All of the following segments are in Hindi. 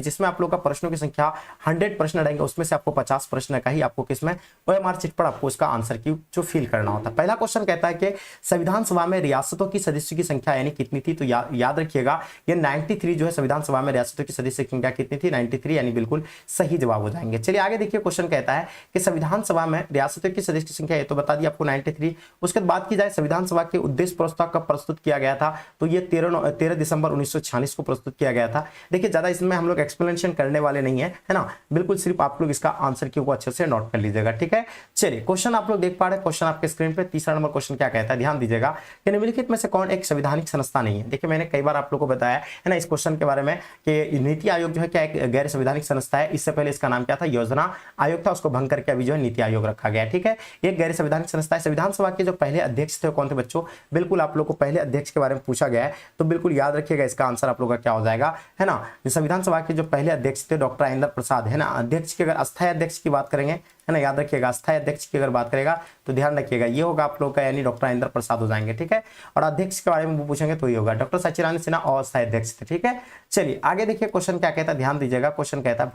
जिसमें आप लोग का प्रश्नों की संख्या 100 प्रश्न रहेंगे, उसमें से आपको 50 प्रश्न का ही आपको किसमें OMR चिट पर आपको उसका आंसर की जो फिल करना होता है। पहला क्वेश्चन कहता है कि संविधान सभा में रियासतों की सदस्यों की संख्या यानी कितनी थी, तो याद रखिएगा ये 93 जो है संविधान सभा में रियासतों की सदस्य संख्या कितनी थी, 93 यानी बिल्कुल सही जवाब हो जाएंगे। चलिए आगे देखिए, क्वेश्चन कहता है कि संविधान सभा में रियासतों की सदस्य की संख्या, ये तो बता दी आपको 93। उसके बाद बात की जाए संविधान सभा के उद्देश्य प्रस्ताव कब प्रस्तुत किया गया था, तो ये 13 दिसंबर 1946 को प्रस्तुत किया गया था। देखिए ज्यादा इसमें हम लोग एक्सप्लेनेशन करने वाले नहीं है ना, बिल्कुल सिर्फ आप लोग इसका आंसर क्यू को अच्छे से नोट कर लीजिएगा, ठीक है। चलिए क्वेश्चन आप लोग देख पा रहे हैं, क्वेश्चन आपके स्क्रीन पे। तीसरा नंबर क्वेश्चन क्या कहता है, ध्यान दीजिएगा कि निम्नलिखित में से कौन एक संवैधानिक संस्था नहीं है। देखिए मैंने कई बार आप लोग को बताया है ना इस क्वेश्चन के बारे में कि नीति आयोग जो है क्या एक गैर संवैधानिक संस्था है। इससे पहले इसका नाम क्या था, योजना आयोग था, उसको भंग करके अभी जो है नीति आयोग रखा गया, ठीक है। एक गैर संवैधानिक संस्था है। संविधान सभा के जो पहले अध्यक्ष थे कौन थे बच्चों, बिल्कुल आप लोग को पहले अध्यक्ष के बारे में पूछा गया है, तो बिल्कुल याद रखिएगा इसका आंसर आप लोग का क्या हो जाएगा, है ना। संविधान सभा के जो पहले अध्यक्ष थे डॉक्टर राजेंद्र प्रसाद, है ना। अध्यक्ष की अगर अस्थायी अध्यक्ष की बात करेंगे, है ना, याद रखिएगा अस्थायी अध्यक्ष की अगर बात करेगा तो ध्यान रखिएगा ये होगा आप लोग का यानी डॉक्टर राजेंद्र प्रसाद हो जाएंगे, ठीक है। और अध्यक्ष के बारे में वो पूछेंगे तो ये होगा डॉक्टर सचिदानंद सिन्हा और अस्थायी अध्यक्ष थे, ठीक है। चलिए आगे देखिए क्वेश्चन क्या कहता है, ध्यान दीजिएगा। क्वेश्चन कहता है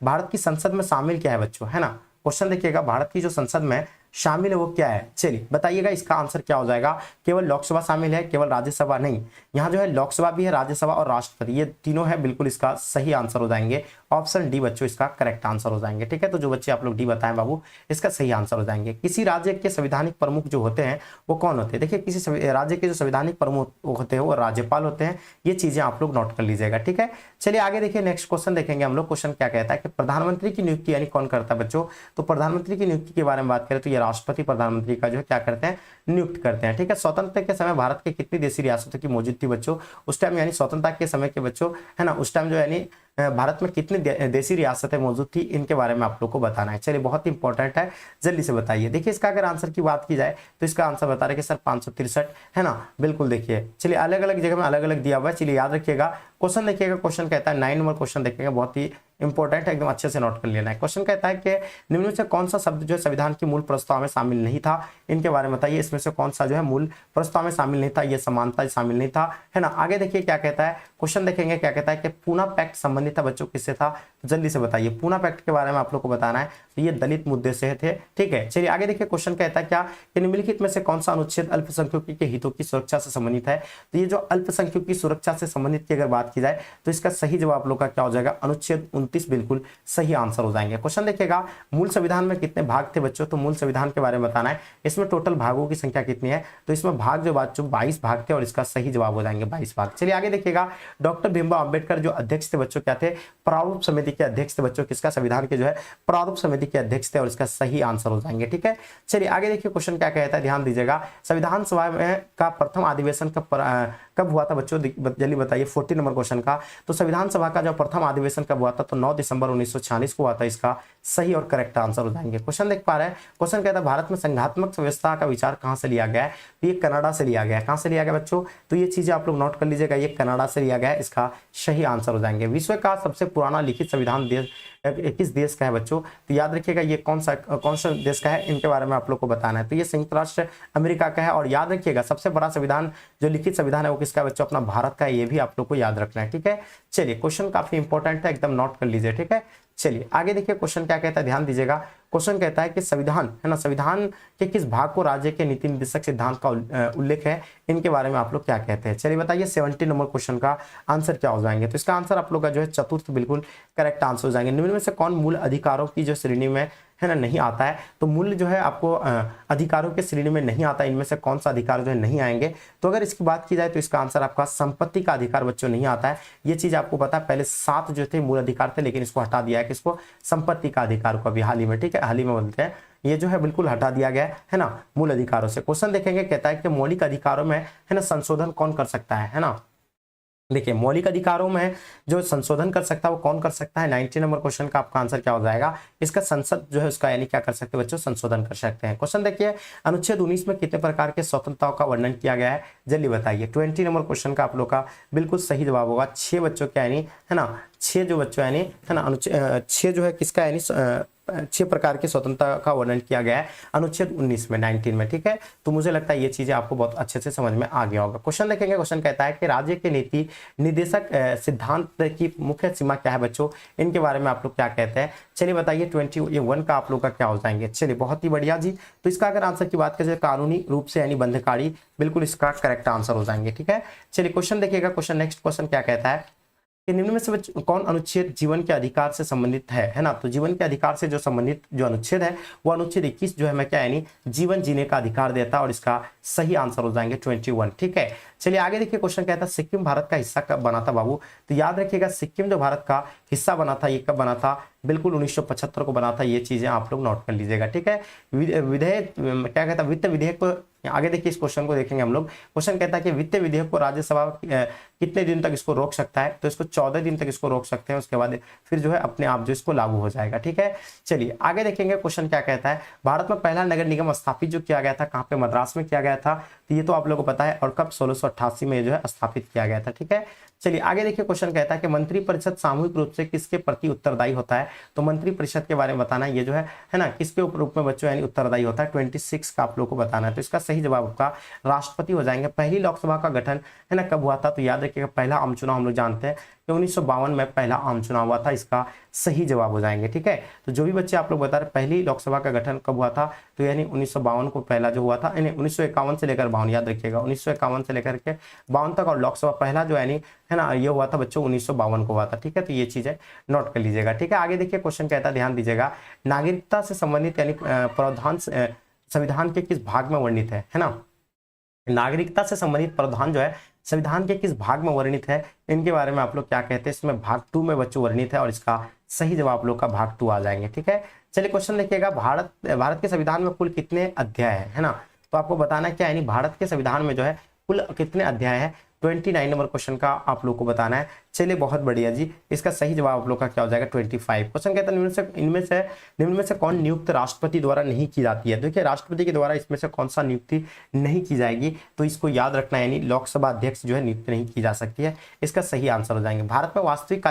भारत की संसद में शामिल क्या है बच्चों, है ना। क्वेश्चन देखिएगा भारत की जो संसद में शामिल है वो क्या है, चलिए बताइएगा इसका आंसर क्या हो जाएगा। केवल लोकसभा शामिल है, केवल राज्यसभा नहीं, यहाँ जो है लोकसभा भी है, राज्यसभा और राष्ट्रपति, ये तीनों है, बिल्कुल इसका सही आंसर हो जाएंगे। ऑप्शन डी बच्चों इसका करेक्ट आंसर हो जाएंगे, ठीक है। तो जो बच्चे आप लोग डी बताएं बाबू इसका सही आंसर हो जाएंगे। किसी राज्य के संवैधानिक प्रमुख जो होते हैं वो कौन होते हैं, देखिए किसी राज्य के जो संवैधानिक प्रमुख होते हैं वो राज्यपाल होते हैं, ये चीजें आप लोग नोट कर लीजिएगा, ठीक है। चलिए आगे देखिए नेक्स्ट क्वेश्चन देखेंगे हम लोग। क्वेश्चन क्या कहता है कि प्रधानमंत्री की नियुक्ति यानी कौन करता है बच्चों, तो प्रधानमंत्री की नियुक्ति के बारे में बात करें तो ये राष्ट्रपति प्रधानमंत्री का जो है क्या करते हैं, नियुक्त करते हैं, ठीक है। स्वतंत्रता के समय भारत के कितनी देशी रियासतों की मौजूद थी बच्चों उस टाइम, यानी स्वतंत्रता के समय के बच्चों, है ना, उस टाइम जो यानी भारत में कितनी देशी रियासतें मौजूद थी इनके बारे में आप लोग को बताना है। चलिए बहुत इंपॉर्टेंट है, जल्दी से बताइए। देखिए इसका अगर आंसर की बात की जाए तो इसका आंसर बता रहे कि सर 563, है ना, बिल्कुल देखिए। चलिए अलग अलग जगह में अलग अलग दिया हुआ है, चलिए याद रखिएगा। क्वेश्चन देखिएगा, क्वेश्चन कहता है 9 नंबर क्वेश्चन देखिएगा, बहुत ही इंपॉर्टेंट है, एकदम अच्छे से नोट कर लेना है। क्वेश्चन कहता है कि निम्न में से कौन सा शब्द जो है संविधान के मूल प्रस्ताव में शामिल नहीं था, इनके बारे में बताइए। इसमें से कौन सा जो है मूल प्रस्ताव में शामिल नहीं था, ये समानता शामिल नहीं था, है ना। आगे देखिए क्या कहता है, क्वेश्चन देखेंगे क्या कहता है कि पूना पैक्ट संबंधित था बच्चों किससे था, तो जल्दी से बताइए। पूना पैक्ट के बारे में आप लोग को बताना है, तो ये दलित मुद्दे से थे, ठीक है। चलिए आगे देखिए क्वेश्चन कहता है क्या कि निम्नलिखित में से कौन सा अनुच्छेद अल्पसंख्यकों के हितों की सुरक्षा से संबंधित है, तो ये जो अल्पसंख्यकों की सुरक्षा से संबंधित की अगर बात की जाए तो इसका सही जवाब आप लोग का क्या हो जाएगा, अनुच्छेद 29 बिल्कुल सही आंसर हो जाएंगे। क्वेश्चन देखिएगा मूल संविधान में कितने भाग थे बच्चों, तो मूल संविधान के बारे में बताना है। इसमें टोटल भागों की संख्या कितनी है, तो इसमें भाग जो बच्चों 22 भाग थे और इसका सही जवाब हो जाएंगे 22 भाग। चलिए आगे देखिएगा डॉक्टर भीमराव अंबेडकर जो अध्यक्ष थे बच्चों क्या थे, प्रारूप समिति के अध्यक्ष थे बच्चों, किसका, संविधान के जो है प्रारूप समिति के अध्यक्ष थे और इसका सही आंसर हो जाएंगे, ठीक है। चलिए आगे देखिए क्वेश्चन क्या कहता है, ध्यान दीजिएगा। संविधान सभा में का प्रथम अधिवेशन कब हुआ था बच्चों, जल्दी बताइए। 14 नंबर क्वेश्चन का, तो संविधान सभा का जो प्रथम अधिवेशन कब हुआ था, तो 9 दिसंबर 1946 को हुआ था, इसका सही और करेक्ट आंसर हो जाएंगे। क्वेश्चन देख पा रहे हैं, क्वेश्चन कहता है भारत में संघात्मक व्यवस्था का विचार कहां से लिया गया है, तो ये कनाडा से लिया गया है। कहां से लिया गया बच्चों, तो ये चीजें आप लोग नोट कर लीजिएगा, ये कनाडा से लिया गया है, इसका सही आंसर हो जाएंगे। विश्व का सबसे पुराना लिखित संविधान किस देश का है बच्चों, तो याद रखिएगा ये कौन सा देश का है, इनके बारे में आप लोग को बताना है। तो ये संयुक्त राष्ट्र अमेरिका का है। और याद रखिएगा सबसे बड़ा संविधान जो लिखित संविधान है वो किसका बच्चों, अपना भारत का है, ये भी आप लोग को याद रखना है, ठीक है। चलिए क्वेश्चन काफी इंपॉर्टेंट है, एकदम नोट कर लीजिए, ठीक है। चलिए आगे देखिए क्वेश्चन क्या कहता है, ध्यान दीजिएगा। क्वेश्चन कहता है कि संविधान, है ना, संविधान के किस भाग को राज्य के नीति निर्देशक सिद्धांत का उल्लेख है, इनके बारे में आप लोग क्या कहते हैं। चलिए बताइए 70 नंबर क्वेश्चन का आंसर क्या हो जाएंगे, तो इसका आंसर आप लोग का जो है चतुर्थ बिल्कुल करेक्ट आंसर हो जाएंगे। निम्न में से कौन मूल अधिकारों की जो श्रेणी में, है ना, नहीं आता है, तो मूल जो है आपको अधिकारों के श्रेणी में नहीं आता, इनमें से कौन सा अधिकार जो है नहीं आएंगे, तो अगर इसकी बात की जाए तो इसका आंसर आपका संपत्ति का अधिकार बच्चों नहीं आता है। ये चीज आपको पता है, पहले 7 जो थे मूल अधिकार थे, लेकिन इसको हटा दिया है, किसको, संपत्ति का अधिकार को, अभी हाल ही में, ठीक है, हाल ही में बोलते हैं, ये जो है बिल्कुल हटा दिया गया है ना मूल अधिकारों से। क्वेश्चन देखेंगे कहता है कि मौलिक अधिकारों में, है ना, संशोधन कौन कर सकता है ना। देखिए मौलिक अधिकारों में जो संशोधन कर सकता है वो कौन कर सकता है। 90 नंबर क्वेश्चन का आपका आंसर क्या हो जाएगा, इसका संसद जो है उसका यानी क्या कर सकते हैं बच्चों, संशोधन कर सकते हैं। क्वेश्चन देखिए अनुच्छेद 19 में कितने प्रकार के स्वतंत्रताओं का वर्णन किया गया है, जल्दी बताइए। 20 नंबर क्वेश्चन का आप लोग का बिल्कुल सही जवाब होगा 6 बच्चों के, यानी है ना 6 जो बच्चों यानी है ना अनुच्छेद 6 जो है किसका यानी 6 प्रकार की स्वतंत्रता का वर्णन किया गया है अनुच्छेद 19 में 19 में। ठीक है, तो मुझे लगता है ये चीजें आपको बहुत अच्छे से समझ में आ गया होगा। क्वेश्चन देखेंगे, क्वेश्चन कहता है कि राज्य के नीति निर्देशक सिद्धांत की मुख्य सीमा क्या है बच्चों, इनके बारे में आप लोग क्या कहते हैं, चलिए बताइए। 21 का आप लोग का क्या हो जाएंगे। चलिए बहुत ही बढ़िया जी। तो इसका अगर आंसर की बात करें कानूनी रूप से यानी बंधकारी, बिल्कुल इसका करेक्ट आंसर हो जाएंगे। ठीक है, चलिए क्वेश्चन देखिएगा। क्वेश्चन नेक्स्ट क्वेश्चन क्या कहता है कि निम्न में से कौन अनुच्छेद जीवन के अधिकार से संबंधित है ना। तो जीवन के अधिकार से जो संबंधित जो अनुच्छेद है वो अनुच्छेद 21 जो है मैं क्या यानी जीवन जीने का अधिकार देता है और इसका सही आंसर हो जाएंगे 21। ठीक है, चलिए आगे देखिए। क्वेश्चन कहता है सिक्किम भारत का हिस्सा कब बना था बाबू। तो याद रखिएगा सिक्किम जो भारत का हिस्सा बना था ये कब बना था, बिल्कुल 1975 को बना था। ये चीजें आप लोग नोट कर लीजिएगा। ठीक है, विधेयक क्या कहता है, वित्त विधेयक को आगे देखिए, इस क्वेश्चन को देखेंगे हम लोग। क्वेश्चन कहता है कि वित्त विधेयक को राज्यसभा कितने दिन तक इसको रोक सकता है, तो इसको 14 दिन तक इसको रोक सकते हैं, उसके बाद फिर जो है अपने आप जो इसको लागू हो जाएगा। ठीक है, चलिए आगे देखेंगे। क्वेश्चन क्या कहता है भारत में पहला नगर निगम स्थापित जो किया गया था कहाँ पे, मद्रास में किया गया था। तो ये तो आप लोगों को पता है, और कब 1688 में जो है स्थापित किया गया था। ठीक है, चलिए आगे देखिए। क्वेश्चन कहता है कि मंत्रिपरिषद सामूहिक रूप से किसके प्रति उत्तरदायी होता है। तो मंत्रिपरिषद के बारे में बताना है, ये जो है ना किसके रूप में बच्चों यानी उत्तरदायी होता है। 26 का आप लोग को बताना है। तो इसका सही जवाब आपका राष्ट्रपति हो जाएंगे। पहली लोकसभा का गठन है ना कब हुआ था, तो याद रखिएगा पहला आम चुनाव हम लोग जानते हैं कि 1952 में पहला आम चुनाव हुआ था। इसका सही जवाब हो जाएंगे। ठीक है, तो जो भी बच्चे आप लोग बता रहे पहली लोकसभा का गठन कब हुआ था, तो यानी 1952 को पहला जो हुआ था, यानी 1951 से लेकर 52, याद रखिएगा 1951 से लेकर के 52 तक, और लोकसभा पहला जो यानी है ना ये हुआ था बच्चों 1952 को हुआ था। ठीक है, तो ये चीजें नोट कर लीजिएगा। ठीक है, आगे देखिए। क्वेश्चन कहता है ध्यान दीजिएगा, नागरिकता से संबंधित यानी प्रावधान संविधान के किस भाग में वर्णित है ना। नागरिकता से संबंधित प्रावधान जो है संविधान के किस भाग में वर्णित है, इनके बारे में आप लोग क्या कहते हैं। इसमें भाग 2 में बच्चों वर्णित है, और इसका सही जवाब आप लोग का भाग 2 आ जाएंगे। ठीक है, चलिए क्वेश्चन देखिएगा, भारत के संविधान में कुल कितने अध्याय है ना। तो आपको बताना क्या है, यानी भारत के संविधान में जो है कुल कितने अध्याय है। 29 नंबर क्वेश्चन का आप लोग को बताना है। चलिए बहुत बढ़िया जी, इसका सही जवाब आप लोग का क्या हो जाएगा 25। क्वेश्चन कहता है निम्न में से कौन नियुक्त राष्ट्रपति द्वारा नहीं की जाती है। देखिए राष्ट्रपति के द्वारा इसमें से कौन सा नियुक्ति नहीं की जाएगी, तो इसको याद रखना है, यानी लोकसभा अध्यक्ष जो है नियुक्त नहीं की जा सकती है। इसका सही आंसर हो जाएंगे। भारत में वास्तविक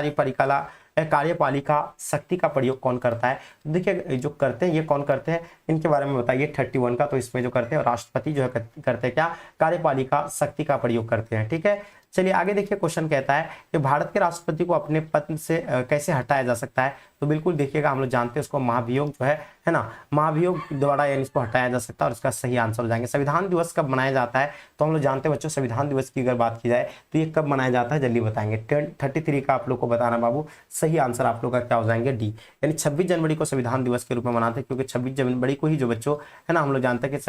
कार्यपालिका शक्ति का प्रयोग कौन करता है। देखिए जो करते हैं ये कौन करते हैं, इनके बारे में बताइए 31 का। तो इसमें जो करते हैं राष्ट्रपति जो है करते हैं क्या, कार्यपालिका शक्ति का प्रयोग करते हैं। ठीक है, चलिए आगे देखिए। क्वेश्चन कहता है कि भारत के राष्ट्रपति को अपने पद से कैसे हटाया जा सकता है। तो बिल्कुल देखिएगा, हम लोग जानते हैं उसको महाभियोग जो है ना, महाभियोग द्वारा यानी इसको हटाया जा सकता है, और इसका सही आंसर हो जाएंगे। संविधान दिवस कब मनाया जाता है, तो हम लोग जानते हैं बच्चों संविधान दिवस की अगर बात की जाए तो ये कब मनाया जाता है, जल्दी बताएंगे। 33 का आप लोग को बताना बाबू। सही आंसर आप लोग का क्या हो जाएंगे डी, यानी 26 जनवरी को संविधान दिवस के रूप में मनाते हैं, क्योंकि 26 जनवरी को ही जो बच्चों है ना हम लोग जानते हैं कि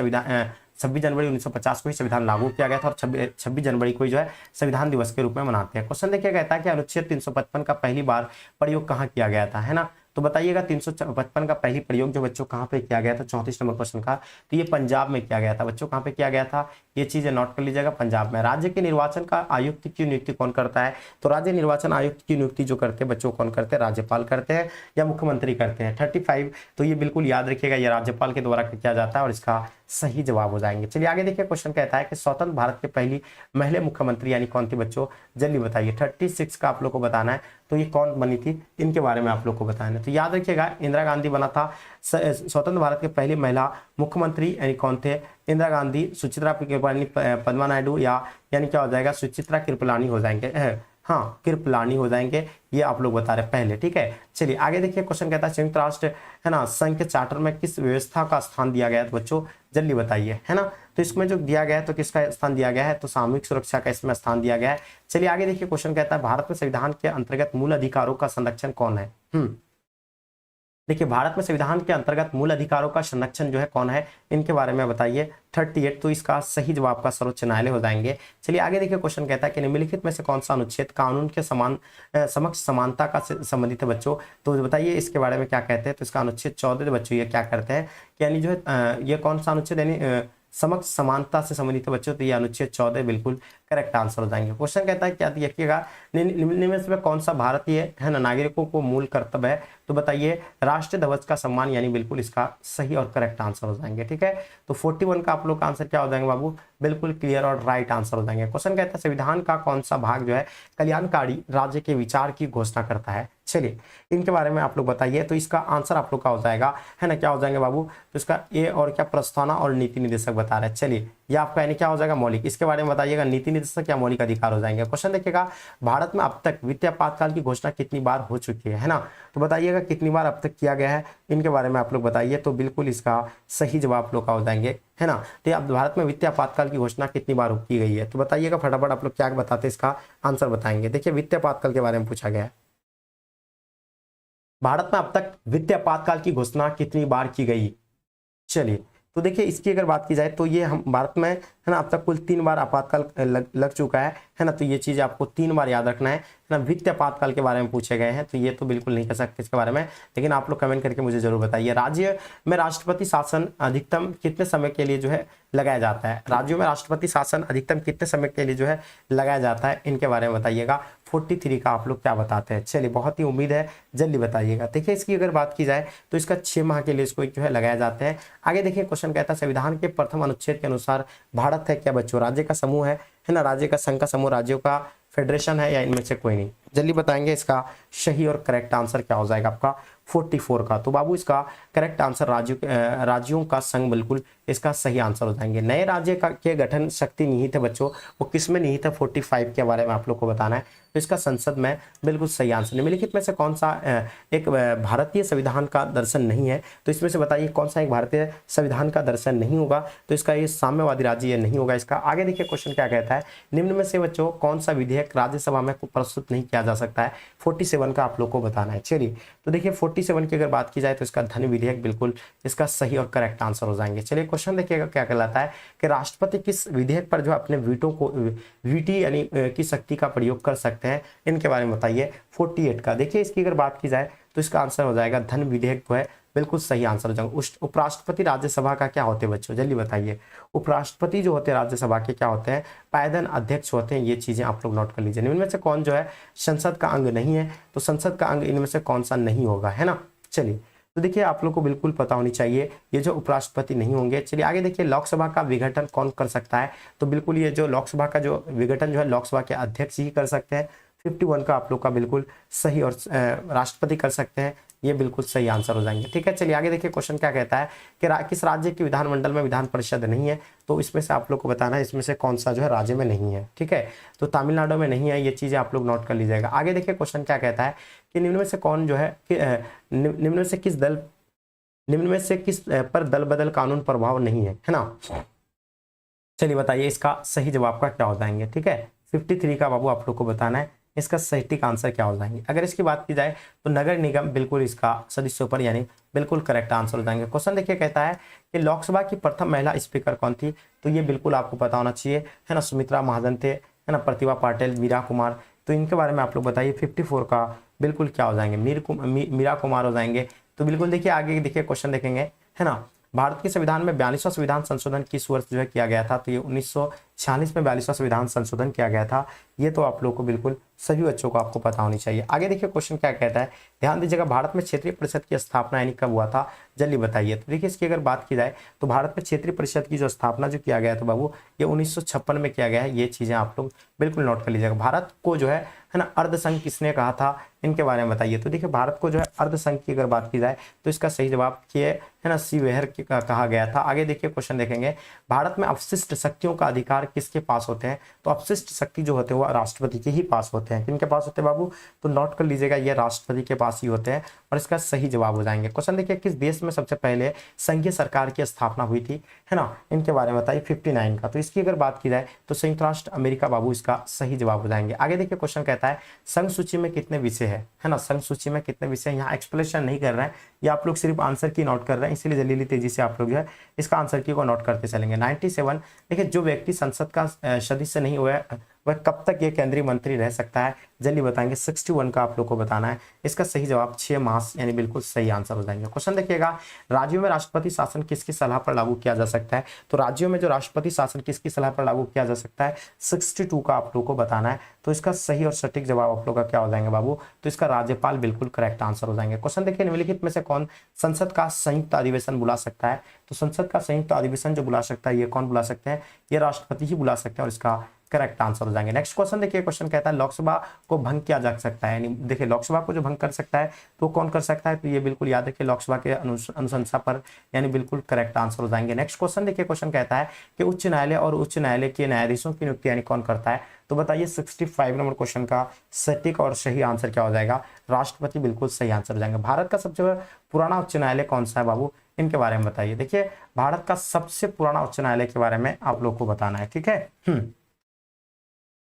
26 जनवरी 1950 को ही संविधान लागू किया गया था, और 26 जनवरी को ही जो है संविधान दिवस के रूप में मनाते हैं। क्वेश्चन देखिए कहता है कि अनुच्छेद 355 का पहली बार प्रयोग कहाँ किया गया था, है ना। तो बताइएगा 355 का पहली प्रयोग जो बच्चों कहाँ पे किया गया था, 34 नंबर क्वेश्चन का, तो ये पंजाब में किया गया था बच्चों। कहाँ पे किया गया था, ये चीजें नोट कर लीजिएगा, पंजाब में। राज्य के निर्वाचन का आयुक्त की नियुक्ति कौन करता है, तो राज्य निर्वाचन आयुक्त की नियुक्ति जो करते हैं बच्चों कौन करते हैं, राज्यपाल करते हैं या मुख्यमंत्री करते हैं। 35, तो ये बिल्कुल याद रखिएगा, ये राज्यपाल के द्वारा किया जाता है, और इसका सही जवाब हो जाएंगे। चलिए आगे देखिए। क्वेश्चन कहता है कि स्वतंत्र भारत के पहली महिला मुख्यमंत्री यानी कौन थी बच्चों, जल्दी बताइए। 36 का आप लोग को बताना है, तो ये कौन बनी थी, इनके बारे में आप लोग को बताना है। तो याद रखिएगा इंदिरा गांधी बना था स्वतंत्र भारत के पहली महिला मुख्यमंत्री, यानी कौन थे, इंदिरा गांधी, सुचित्रा कृपलानी, पद्मा नायडू, या यानी क्या हो जाएगा सुचित्रा कृपलानी हो जाएंगे, हाँ कृपलानी हो जाएंगे, ये आप लोग बता रहे पहले। ठीक है, चलिए आगे देखिए। क्वेश्चन कहता है संयुक्त राष्ट्र है ना संघ के चार्टर में किस व्यवस्था का स्थान दिया गया है, तो बच्चों जल्दी बताइए, है ना। तो इसमें जो दिया गया है तो किसका स्थान दिया गया है, तो सामूहिक सुरक्षा का इसमें स्थान दिया गया है। चलिए आगे देखिए। क्वेश्चन कहता है भारत में संविधान के अंतर्गत मूल अधिकारों का संरक्षण कौन है। देखिए भारत में संविधान के अंतर्गत मूल अधिकारों का संरक्षण जो है कौन है, इनके बारे में बताइए। 38, तो इसका सही जवाब का सर्वोच्च न्यायालय हो जाएंगे। चलिए आगे देखिए। क्वेश्चन कहता है कि निम्नलिखित में से कौन सा अनुच्छेद कानून के समक्ष समानता का संबंधित है बच्चों, तो बताइए इसके बारे में क्या कहते हैं। तो इसका अनुच्छेद 14 बच्चों ये क्या करते हैं, यानी जो है ये कौन सा अनुच्छेद यानी समक्ष समानता से संबंधित है बच्चों, तो ये अनुच्छेद 14 बिल्कुल करेक्ट आंसर हो जाएंगे। क्वेश्चन कहता है क्या देखिएगा, निम्न में से कौन सा भारतीय है ना नागरिकों को मूल कर्तव्य है, तो बताइए राष्ट्रीय ध्वज का सम्मान, यानी बिल्कुल इसका सही और करेक्ट आंसर हो जाएंगे। ठीक है, तो 41 का आप लोग का आंसर क्या हो जाएंगे बाबू, बिल्कुल क्लियर और राइट आंसर हो जाएंगे। क्वेश्चन कहता है संविधान का कौन सा भाग जो है कल्याणकारी राज्य के विचार की घोषणा करता है। चलिए इनके बारे में आप लोग बताइए, तो इसका आंसर आप लोग का हो जाएगा है ना, क्या हो जाएंगे बाबू, तो इसका ए और क्या प्रस्तावना और नीति निर्देशक बता रहे हैं। चलिए ये आपका यानी क्या हो जाएगा मौलिक, इसके बारे में बताइएगा नीति निर्देशक या मौलिक अधिकार हो जाएंगे। क्वेश्चन देखिएगा भारत में अब तक वित्तीय आपातकाल की घोषणा कितनी बार हो चुकी है ना, तो बताइएगा कितनी बार अब तक किया गया है, इनके बारे में आप लोग बताइए, तो बिल्कुल इसका सही जवाब आप लोग का हो जाएंगे है ना। तो अब भारत में वित्तीय आपातकाल की घोषणा कितनी बार की गई है, तो बताइएगा फटाफट आप लोग क्या बताते हैं, इसका आंसर बताएंगे। देखिए वित्तीय आपातकाल के बारे में पूछा गया है, भारत में अब तक वित्तीय आपातकाल की घोषणा कितनी बार की गई। चलिए तो देखिए इसकी अगर बात की जाए तो ये हम भारत में है ना अब तक कुल 3 बार आपातकाल लग चुका है ना, तो ये चीज आपको 3 बार याद रखना है ना। वित्तीय आपातकाल के बारे में पूछे गए हैं, तो ये तो बिल्कुल नहीं कर सकते इसके बारे में, लेकिन आप लोग कमेंट करके मुझे जरूर बताइए। राज्य में राष्ट्रपति शासन अधिकतम कितने समय के लिए जो है लगाया जाता है, राज्यों में राष्ट्रपति शासन अधिकतम कितने समय के लिए जो है लगाया जाता है, इनके बारे में बताइएगा। 43 का आप लोग क्या बताते हैं, चलिए बहुत ही उम्मीद है जल्दी बताइएगा। देखिए इसकी अगर बात की जाए तो इसका 6 माह के लिए इसको जो है लगाया जाते हैं। आगे देखिए क्वेश्चन कहता है संविधान के प्रथम अनुच्छेद के अनुसार भारत है क्या बच्चों, राज्य का समूह है ना, राज्य का संघ का समूह, राज्यों का फेडरेशन है, या इनमें से कोई नहीं, जल्दी बताएंगे। इसका सही और करेक्ट आंसर क्या हो जाएगा आपका 44 का, तो बाबू इसका करेक्ट आंसर राज्यों का संघ बिल्कुल इसका सही आंसर हो जाएंगे। नए राज्य के गठन शक्ति निहित है बच्चों, वो किस में निहित है 45 के बारे में आप लोग को बताना है, तो इसका संसद में बिल्कुल सही आंसर। निम्नलिखित में से कौन सा एक भारतीय संविधान का दर्शन नहीं है, तो इसमें से बताइए कौन सा एक भारतीय संविधान का दर्शन नहीं होगा, तो इसका ये साम्यवादी राज्य ये नहीं होगा इसका। आगे देखिए क्वेश्चन क्या कहता है, निम्न में से बच्चों कौन सा विधेयक राज्यसभा में प्रस्तुत नहीं किया जा सकता है, 47 का आप लोग को बताना है। चलिए तो देखिए 47 की अगर बात की जाए तो इसका धन विधेयक बिल्कुल इसका सही और करेक्ट आंसर हो जाएंगे। चलिए क्वेश्चन देखिएगा क्या कहलाता है कि राष्ट्रपति किस विधेयक पर जो अपने वीटी यानी की शक्ति का प्रयोग कर सकते हैं, इनके बारे में बताइए। 48 का देखिए इसकी अगर बात की जाए तो इसका आंसर हो जाएगा धन विधेयक जो है बिल्कुल सही आंसर हो जाएगा। उपराष्ट्रपति राज्यसभा का क्या होते हैं बच्चों, जल्दी बताइए। उपराष्ट्रपति जो होते हैं राज्यसभा के क्या होते हैं, पायदन अध्यक्ष होते हैं, ये चीजें आप लोग नोट कर लीजिए। इनमें से कौन जो है संसद का अंग नहीं है, तो संसद का अंग इनमें से कौन सा नहीं होगा, है ना। चलिए तो देखिए आप लोग को बिल्कुल पता होनी चाहिए ये जो उपराष्ट्रपति नहीं होंगे। चलिए आगे देखिए लोकसभा का विघटन कौन कर सकता है, तो बिल्कुल ये जो लोकसभा का जो विघटन जो है लोकसभा के अध्यक्ष ही कर सकते हैं। 51 का आप लोग का बिल्कुल सही, और राष्ट्रपति कर सकते हैं, ये बिल्कुल सही आंसर हो जाएंगे। ठीक है चलिए आगे देखिए क्वेश्चन क्या कहता है कि किस राज्य की विधानमंडल में विधान परिषद नहीं है, तो इसमें से आप लोग को बताना है इसमें से कौन सा जो है राज्य में नहीं है। ठीक है तो तमिलनाडु में नहीं है, ये चीजें आप लोग नोट कर लीजिएगा। आगे देखिए क्वेश्चन क्या कहता है कि निम्न में से कौन जो है निम्न में से किस पर दल बदल कानून प्रभाव नहीं है ना। चलिए बताइए इसका सही जवाब का क्या हो जाएंगे। ठीक है 53 का बाबू आप लोग को बताना है इसका सटीक आंसर क्या हो जाएंगे। अगर इसकी बात की जाए तो नगर निगम बिल्कुल इसका सदस्यों पर यानी बिल्कुल करेक्ट आंसर हो जाएंगे। क्वेश्चन देखिए कहता है कि लोकसभा की प्रथम महिला स्पीकर कौन थी, तो ये बिल्कुल आपको पता होना चाहिए है ना, सुमित्रा महाजन थे, है ना, प्रतिभा पाटिल, मीरा कुमार, तो इनके बारे में आप लोग बताइए। 54 का बिल्कुल क्या हो जाएंगे, मीरा कुमार हो जाएंगे। तो बिल्कुल देखिए आगे देखिए क्वेश्चन देखेंगे है ना, भारत के संविधान में 42वां संविधान संशोधन किस वर्ष जो है किया गया था, तो ये 1946 में 42वां संविधान संशोधन किया गया था। ये तो आप लोग को बिल्कुल सभी बच्चों को आपको पता होनी चाहिए। आगे देखिए क्वेश्चन क्या कहता है, ध्यान दीजिएगा भारत में क्षेत्रीय परिषद की स्थापना यानी कब हुआ था, जल्दी बताइए। तो देखिए इसकी अगर बात की जाए तो भारत में क्षेत्रीय परिषद की जो स्थापना जो किया गया था बाबू, ये 1956 में किया गया है। ये चीजें आप लोग बिल्कुल नोट कर लीजिएगा। भारत को जो है ना अर्धसंघ किसने कहा था, इनके बारे में बताइए। तो देखिए भारत को जो है अर्धसंघ की अगर बात की जाए तो इसका सही जवाब ये है ना सी वेहर कहा गया था। आगे देखिए क्वेश्चन देखेंगे, भारत में अपशिष्ट शक्तियों का अधिकार किसके पास होते हैं, तो अपशिष्ट शक्ति जो होते हैं वो राष्ट्रपति के ही पास होते हैं। किनके पास होते हैं बाबू, तो नोट कर लीजिएगा ये राष्ट्रपति के पास ही होते हैं, और इसका सही जवाब हो जाएंगे। क्वेश्चन देखिए किस देश में सबसे पहले संघीय सरकार की स्थापना हुई थी, है ना, इनके बारे में बताइए। 59 का, तो इसकी अगर बात की जाए तो संयुक्त राष्ट्र अमेरिका बाबू इसका सही जवाब हो जाएंगे। आगे देखिए क्वेश्चन कहता है संघ सूची में कितने विषय है ना, संघ सूची में कितने विषय, यहाँ एक्सप्लेनेशन नहीं कर रहे हैं, ये आप लोग सिर्फ आंसर की नोट कर रहे हैं, इसलिए जल्दी तेजी से आप लोग जो है इसका आंसर की को नोट करते चलेंगे। 97 देखिए जो व्यक्ति संसद का सदस्य नहीं हुआ है वह कब तक ये केंद्रीय मंत्री रह सकता है, जल्दी बताएंगे। 61 का आप लोग को बताना है। इसका सही जवाब 6 माह यानी बिल्कुल सही आंसर हो जाएंगे। क्वेश्चन देखिएगा, राज्यों में राष्ट्रपति शासन किसकी सलाह पर लागू किया जा सकता है। तो राज्यों में जो राष्ट्रपति शासन किसकी सलाह पर लागू किया जा सकता है, 62 का आप लोग को बताना है। तो इसका सही और सटीक जवाब आप लोग का क्या हो जाएंगे बाबू, तो इसका राज्यपाल बिल्कुल करेक्ट आंसर हो जाएंगे। क्वेश्चन देखिए, निम्नलिखित में से कौन संसद का संयुक्त अधिवेशन बुला सकता है। तो संसद का संयुक्त अधिवेशन जो बुला सकता है, ये कौन बुला सकते हैं, ये राष्ट्रपति ही बुला सकते हैं, और इसका करेक्ट आंसर हो जाएंगे। नेक्स्ट क्वेश्चन देखिए, क्वेश्चन कहता है लोकसभा को भंग किया जा सकता है, यानी देखिए लोकसभा को जो भंग कर सकता है तो कौन कर सकता है, तो ये बिल्कुल याद रखिए लोकसभा के अनुशंसा पर, यानी बिल्कुल करेक्ट आंसर हो जाएंगे। नेक्स्ट क्वेश्चन देखिए, क्वेश्चन कहता है कि उच्च न्यायालय और उच्च न्यायालय के न्यायाधीशों की नियुक्ति यानी कौन करता है। तो बताइए 65 नंबर क्वेश्चन का सटीक और सही आंसर क्या हो जाएगा, राष्ट्रपति बिल्कुल सही आंसर हो जाएंगे। भारत का सबसे पुराना उच्च न्यायालय कौन सा है बाबू, इनके बारे में बताइए। देखिए भारत का सबसे पुराना उच्च न्यायालय के बारे में आप लोग को बताना है, ठीक है।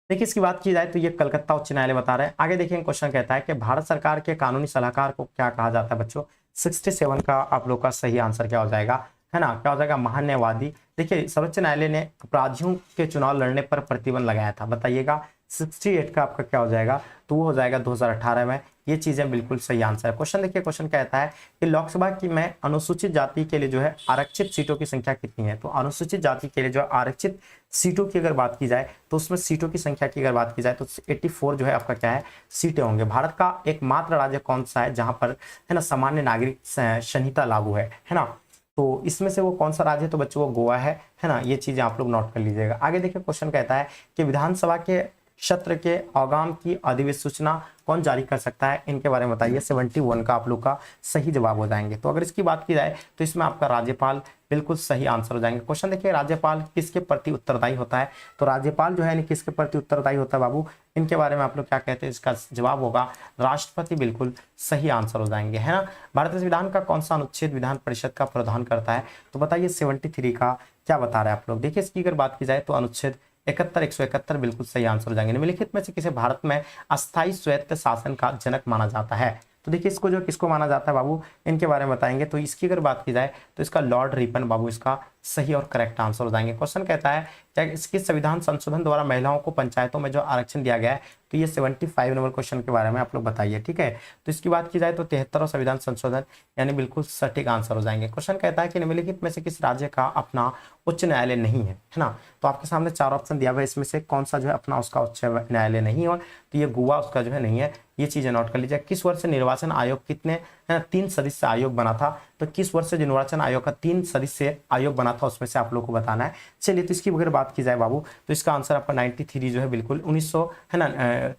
देखिए इसकी बात की जाए तो ये कलकत्ता उच्च न्यायालय बता रहे हैं। आगे देखिए क्वेश्चन कहता है कि भारत सरकार के कानूनी सलाहकार को क्या कहा जाता है बच्चों। 67 का आप लोग का सही आंसर क्या हो जाएगा, है ना, क्या हो जाएगा, महान्यायवादी। देखिए सर्वोच्च न्यायालय ने अपराधियों के चुनाव लड़ने पर प्रतिबंध लगाया था, बताइएगा 68 का आपका क्या हो जाएगा, तो वो हो जाएगा 2018 में। ये चीजें बिल्कुल सही आंसर है। क्वेश्चन देखिए, क्वेश्चन कहता है कि लोकसभा की में अनुसूचित जाति के लिए जो है आरक्षित सीटों की संख्या कितनी है। तो अनुसूचित जाति के लिए जो आरक्षित सीटों की अगर बात की जाए तो उसमें सीटों की संख्या की अगर बात की जाए तो 84 जो है आपका क्या है, सीटें होंगे। भारत का एकमात्र राज्य कौन सा है जहां पर, है ना, सामान्य नागरिक संहिता लागू है ना, तो इसमें से वो कौन सा राज्य है, तो बच्चों वो गोवा है ना। ये चीजें आप लोग नोट कर लीजिएगा। आगे देखिए क्वेश्चन कहता है कि विधानसभा के सत्र के आगाम की अधिसूचना कौन जारी कर सकता है, इनके बारे में बताइए। 71 का आप लोग का सही जवाब हो जाएंगे। तो अगर इसकी बात की जाए तो इसमें आपका राज्यपाल बिल्कुल सही आंसर हो जाएंगे। क्वेश्चन देखिए, राज्यपाल किसके प्रति उत्तरदायी होता है। तो राज्यपाल जो है यानी किसके प्रति उत्तरदायी होता है बाबू, इनके बारे में आप लोग क्या कहते हैं, इसका जवाब होगा राष्ट्रपति, बिल्कुल सही आंसर हो जाएंगे, है ना। भारतीय संविधान का कौन सा अनुच्छेद विधान परिषद का प्रावधान करता है। तो बताइए 73 का क्या बता रहे हैं आप लोग। देखिए इसकी अगर बात की जाए तो अनुच्छेद 71, 171 बिल्कुल सही आंसर हो जाएंगे। निम्नलिखित में से किसे भारत में अस्थायी स्वायत्त शासन का जनक माना जाता है। तो देखिए इसको जो किसको माना जाता है बाबू, इनके बारे में बताएंगे। तो इसकी अगर बात की जाए तो इसका लॉर्ड रिपन बाबू इसका सही और करेक्ट आंसर हो जाएंगे। क्वेश्चन कहता है क्या इसके संविधान संशोधन द्वारा महिलाओं को पंचायतों में जो आरक्षण दिया गया है, तो ये 75 नंबर क्वेश्चन के बारे में आप लोग बताइए, ठीक है। तो इसकी बात की जाए तो 73 संविधान संशोधन यानी बिल्कुल सटीक आंसर हो जाएंगे। क्वेश्चन कहता है कि निम्नलिखित में से किस राज्य का अपना उच्च न्यायालय नहीं है ना। तो आपके सामने 4 ऑप्शन दिया हुआ है, इसमें से कौन सा जो है अपना उसका उच्च न्यायालय नहीं है, तो ये गोवा उसका जो है नहीं है। ये चीजें नोट कर लीजिए। किस वर्ष निर्वाचन आयोग कितने 3 सदस्य आयोग बना था। तो किस वर्ष से निर्वाचन आयोग का 3 सदस्य आयोग बना था, उसमें से आप लोग को बताना है। चलिए तो इसकी अगर बात की जाए बाबू तो इसका आंसर आपका 93 जो है बिल्कुल 1900 है ना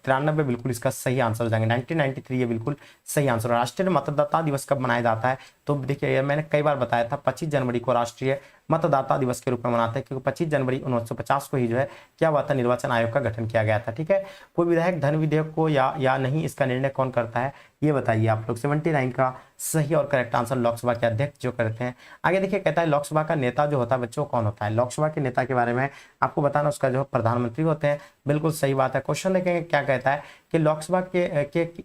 93 बिल्कुल इसका सही आंसर हो जाएंगे। 1993 ये बिल्कुल सही आंसर। राष्ट्रीय मतदाता दिवस कब मनाया जाता है। तो देखिए मैंने कई बार बताया था 25 जनवरी को राष्ट्रीय मतदाता दिवस के रूप में मनाते हैं, क्योंकि 25 जनवरी 1950 को ही जो है क्या हुआ था, निर्वाचन आयोग का गठन किया गया था, ठीक है। कोई विधायक धन विधेयक को या नहीं, इसका निर्णय कौन करता है, ये बताइए आप लोग। 79 का सही और करेक्ट आंसर लोकसभा के अध्यक्ष जो करते हैं। आगे देखिए कहता है लोकसभा का नेता जो होता है बच्चों कौन होता है। लोकसभा के नेता के बारे में आपको बताना, उसका जो प्रधानमंत्री होते हैं, बिल्कुल सही बात है। क्वेश्चन देखेंगे क्या कहता है कि लोकसभा के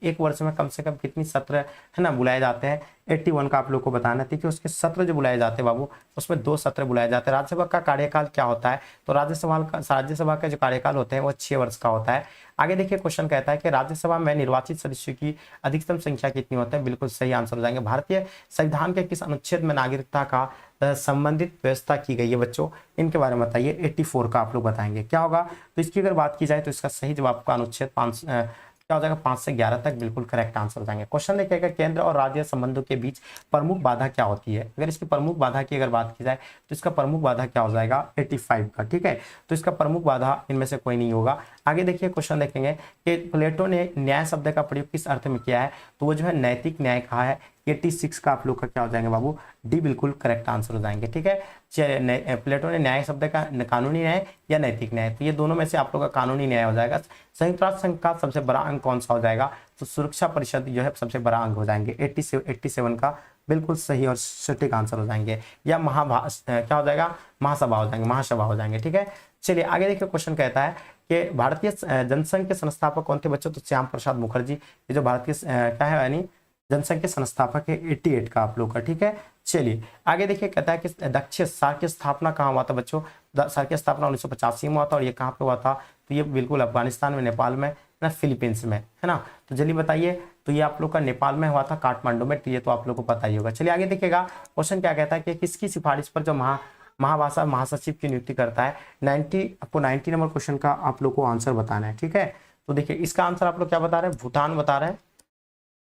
एक वर्ष में कम से कम कितनी सत्र है ना बुलाए जाते हैं। 81 का आप लोग को बताना है, क्योंकि उसके सत्र जो बुलाए जाते हैं बाबू उसमें 2 सत्र बुलाए जाते हैं। राज्यसभा का कार्यकाल क्या होता है, तो राज्यसभा का जो कार्यकाल होते हैं वो 6 वर्ष का होता है। आगे देखिए क्वेश्चन कहता है कि राज्यसभा में निर्वाचित सदस्यों की अधिकतम संख्या कितनी होती है, बिल्कुल सही आंसर हो जाएंगे। भारतीय संविधान के किस अनुच्छेद में नागरिकता का संबंधित व्यवस्था की गई है बच्चों, इनके बारे में बताइए। 84 का आप लोग बताएंगे क्या होगा। तो इसकी अगर बात की जाए तो इसका सही जवाब का अनुच्छेद 5 क्या हो जाएगा 5 से 11 तक बिल्कुल करेक्ट आंसर हो जाएंगे। क्वेश्चन देखिएगा केंद्र और राज्य संबंधों के बीच प्रमुख बाधा क्या होती है। अगर इसकी प्रमुख बाधा की अगर बात की जाए तो इसका प्रमुख बाधा क्या हो जाएगा 85 का, ठीक है। तो इसका प्रमुख बाधा इनमें से कोई नहीं होगा। आगे देखिए क्वेश्चन देखेंगे कि प्लेटो ने न्याय शब्द का प्रयोग किस अर्थ में किया है, तो वो जो है नैतिक न्याय कहा है। 86 का आप लोग का क्या हो जाएंगे बाबू, डी बिल्कुल करेक्ट आंसर हो जाएंगे, ठीक है। प्लेटो ने न्याय शब्द का कानूनी न्याय या नैतिक न्याय, तो ये दोनों में से आप लोग का कानूनी न्याय हो जाएगा। संयुक्त राष्ट्र संघ का सबसे बड़ा अंग कौन सा हो जाएगा, तो सुरक्षा परिषद जो है सबसे बड़ा अंग हो जाएंगे। 87 का बिल्कुल सही और सटीक आंसर हो जाएंगे। या क्या हो जाएगा, महासभा हो जाएंगे, महासभा हो जाएंगे, ठीक है। चलिए आगे देखिए क्वेश्चन कहता है कि भारतीय जनसंघ के संस्थापक कौन थे बच्चों, तो श्याम प्रसाद मुखर्जी। ये जो भारतीय क्या है यानी जनसंघ के संस्थापक है 88 का आप लोग का, ठीक है। चलिए आगे देखिए, कहता है कि दक्षिण सार्क की स्थापना कहाँ हुआ था बच्चों, सार्क की स्थापना 1985 में हुआ था, और ये कहाँ पे हुआ था, तो ये बिल्कुल अफगानिस्तान में, नेपाल में, ना फिलीपींस में, है ना। तो जल्दी बताइए, तो ये आप लोग का नेपाल में हुआ था, काठमांडू में, तो ये तो आप लोग को पता ही होगा। चलिए आगे देखिएगा, क्वेश्चन क्या कहता है कि किसकी सिफारिश पर जो महाभाषा महासचिव की नियुक्ति करता है। 90 आपको 90 नंबर क्वेश्चन का आप लोग को आंसर बताना है, ठीक है। तो देखिए इसका आंसर आप लोग क्या बता रहे हैं, भूटान बता रहे हैं।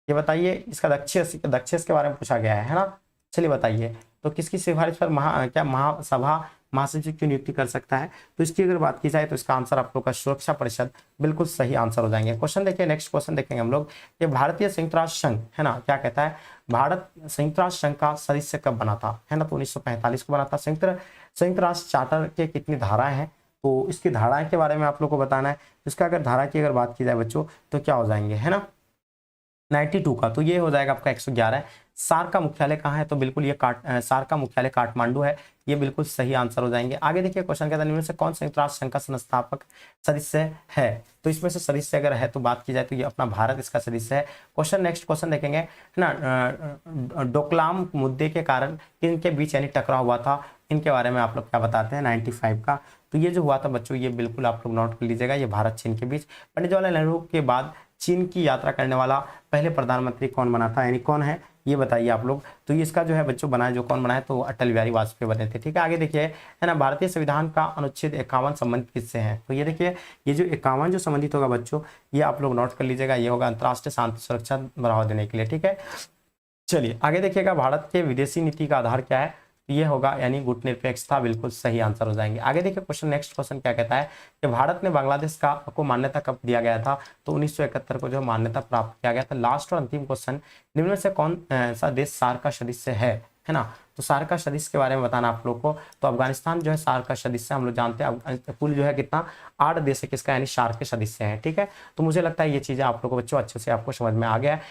ये बताइए, इसका दक्षिण के बारे में पूछा गया है ना। चलिए बताइए, तो किसकी सिफारिश पर महासभा महासचिव की नियुक्ति कर सकता है, तो इसकी अगर बात की जाए तो इसका आंसर आप लोग का सुरक्षा परिषद, बिल्कुल सही आंसर हो जाएंगे। क्वेश्चन देखिए, नेक्स्ट क्वेश्चन देखेंगे हम लोग, ये भारतीय संयुक्त राष्ट्र संघ है ना, क्या कहता है, भारत संयुक्त राष्ट्र संघ का सदस्य कब बना था, है ना, तो 1945 को बना था। संयुक्त राष्ट्र चार्टर के कितनी धाराएं हैं, तो इसकी धाराएं के बारे में आप लोग को बताना है। इसका अगर धारा की अगर बात की जाए बच्चों, तो क्या हो जाएंगे, है ना, 92 का, तो ये हो जाएगा आपका 111 है। सार्क का मुख्यालय कहाँ है, तो बिल्कुल ये सार्क का मुख्यालय काठमांडू है, ये बिल्कुल सही आंसर हो जाएंगे। आगे देखिए, क्वेश्चन कहता है निम्न से कौन संयुक्त राष्ट्र संघ का संस्थापक सदस्य है, तो इसमें से सदस्य अगर है तो बात की जाए तो ये अपना भारत इसका सदस्य है। क्वेश्चन नेक्स्ट क्वेश्चन देखेंगे, है ना, डोकलाम मुद्दे के कारण इनके बीच यानी टकराव हुआ था, इनके बारे में आप लोग क्या बताते हैं, 95 का, तो ये जो हुआ था बच्चों, ये बिल्कुल आप लोग नोट कर लीजिएगा, ये भारत चीन के बीच। पंडित जवाहरलाल नेहरू के बाद चीन की यात्रा करने वाला पहले प्रधानमंत्री कौन बना था, यानी कौन है, ये बताइए आप लोग। तो इसका जो है बच्चों बनाए, जो कौन बनाए, तो अटल बिहारी वाजपेयी बने थे, ठीक है। आगे देखिए, है ना, भारतीय संविधान का अनुच्छेद 51 संबंधित किससे है, तो ये देखिए, ये जो 51 जो संबंधित होगा बच्चों, ये आप लोग नोट कर लीजिएगा, ये होगा अंतर्राष्ट्रीय शांति सुरक्षा बढ़ावा देने के लिए, ठीक है। चलिए आगे देखिएगा, भारत के विदेशी नीति का आधार क्या है, ये होगा यानी गुटनिरपेक्षता, बिल्कुल सही आंसर हो जाएंगे। आगे देखिए, क्वेश्चन नेक्स्ट क्वेश्चन क्या कहता है कि भारत ने बांग्लादेश का को मान्यता कब दिया गया था, तो 1971 को जो मान्यता प्राप्त किया गया था। लास्ट और अंतिम क्वेश्चन, निम्न में से कौन सा देश सार्क का सदस्य है ना, तो सार्क का सदस्य के बारे में बताना आप लोग को। तो अफगानिस्तान जो है सार्क का सदस्य, हम लोग जानते हैं कुल जो है कितना 8 देश है किसका, यानी सार्क के सदस्य है, ठीक है। तो मुझे लगता है ये चीजें आप लोग को बच्चों अच्छे से आपको समझ में आ गया है।